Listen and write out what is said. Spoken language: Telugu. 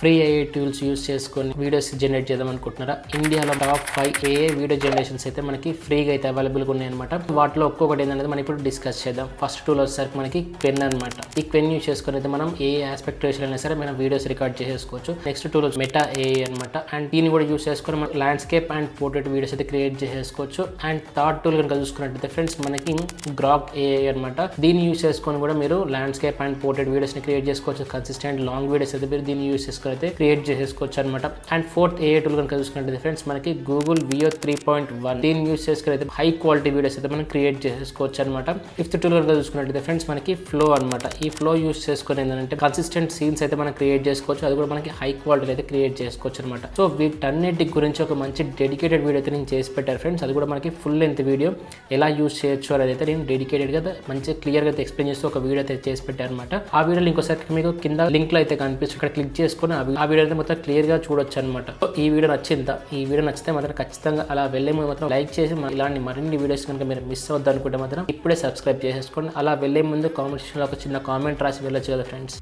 ఫ్రీ ఏఐ టూల్స్ యూస్ చేసుకొని వీడియోస్ జనరేట్ చేద్దాం అనుకుంటున్నారా? ఇండియాలో టాప్ 5 ఏఐ వీడియో జనరేషన్స్ అయితే మనకి ఫ్రీగా అయితే అవైలబుల్గా ఉన్నాయి అనమాట. వాటిలో ఒక్కొక్కటి ఏంటనేది మనం ఇప్పుడు డిస్కస్ చేద్దాం. ఫస్ట్ టూల్ వచ్చేసరికి మనకి క్వెన్ అనమాట. ఈ క్వెన్ యూస్ చేసుకుని అయితే మనం ఏ ఆస్పెక్ట్ రేషియో అయినా సరే మనం వీడియోస్ రికార్డ్ చేసుకోవచ్చు. నెక్స్ట్ టూల్ మెటా ఏఐ అనమాట. అండ్ దీన్ని కూడా యూస్ చేసుకొని మనం ల్యాండ్స్కేప్ అండ్ పోర్ట్రేట్ వీడియోస్ అయితే క్రియేట్ చేసుకోవచ్చు. అండ్ థర్డ్ టూల్ కనుక చూసుకున్నట్టయితే ఫ్రెండ్స్ మనకి గ్రాక్ ఏఐ అనమాట. దీన్ని యూస్ చేసుకొని కూడా మీరు ల్యాండ్స్కేప్ అండ్ పోర్ట్రేట్ వీడియోస్ ని క్రియేట్ చేసుకోవచ్చు. కన్సిస్టెంట్ లాంగ్ వీడియోస్ అయితే మీరు దీన్ని యూస్ చేసుకొని అయితే క్రియేట్ చేసుకోవచ్చు అనమాట. అండ్ ఫోర్త్ ఏఐ టూల్ కనుక చూసుకున్నట్లయితే ఫ్రెండ్స్ మనకి గూగుల్ వియో 3.1 దీన్ని యూస్ చేసుకుని అయితే హై క్వాలిటీ వీడియోస్ అయితే మనం క్రియేట్ చేసుకోవచ్చు అనమాట. ఫిఫ్త్ టూల్ కనుక చూసుకున్నట్లయితే ఫ్రెండ్స్ మనకి ఫ్లో అనమాట. ఈ ఫ్లో యూస్ చేసుకుని ఏంటంటే కన్సిస్టెంట్ సీన్స్ అయితే మనం క్రియేట్ చేసుకోవచ్చు. అది కూడా మనకి హై క్వాలిటీ అయితే క్రియేట్ చేసుకోవచ్చు అనమాట. సో వీటన్నిటి గురించి ఒక మంచి డెడికేటెడ్ వీడియో అయితే నేను చేసి పెట్టారు ఫ్రెండ్స్. అది కూడా మనకి ఫుల్ లెంత్ వీడియో ఎలా యూస్ చేయొచ్చు అనేది అయితే నేను డెడికేటెడ్ గా మంచి క్లియర్ గా ఎక్స్ప్లెయిన్ చేస్తూ ఒక వీడియో అయితే చేసి పెట్టారు అనమాట. ఆ వీడియో ఇంకోసారి మీకు కింద లింక్ లో అయితే కనిపిస్తుంది. ఇక్కడ క్లిక్ చేసుకుని ఆ వీడియో అయితే మొత్తం క్లియర్ గా చూడొచ్చు అనమాట. ఈ వీడియో నచ్చిందా? ఈ వీడియో నచ్చితే మాత్రం ఖచ్చితంగా అలా వెళ్ళే ముందు మాత్రం లైక్ చేసి ఇలాంటి మరిన్ని వీడియోస్ కనుక మీరు మిస్ అవుద్దు అనుకుంటే మాత్రం ఇప్పుడే సబ్స్క్రైబ్ చేసేసుకోండి. అలా వెళ్ళే ముందు కామెంట్ సెక్షన్లో ఒక చిన్న కామెంట్ రాసి వెళ్ళొచ్చు కదా ఫ్రెండ్స్.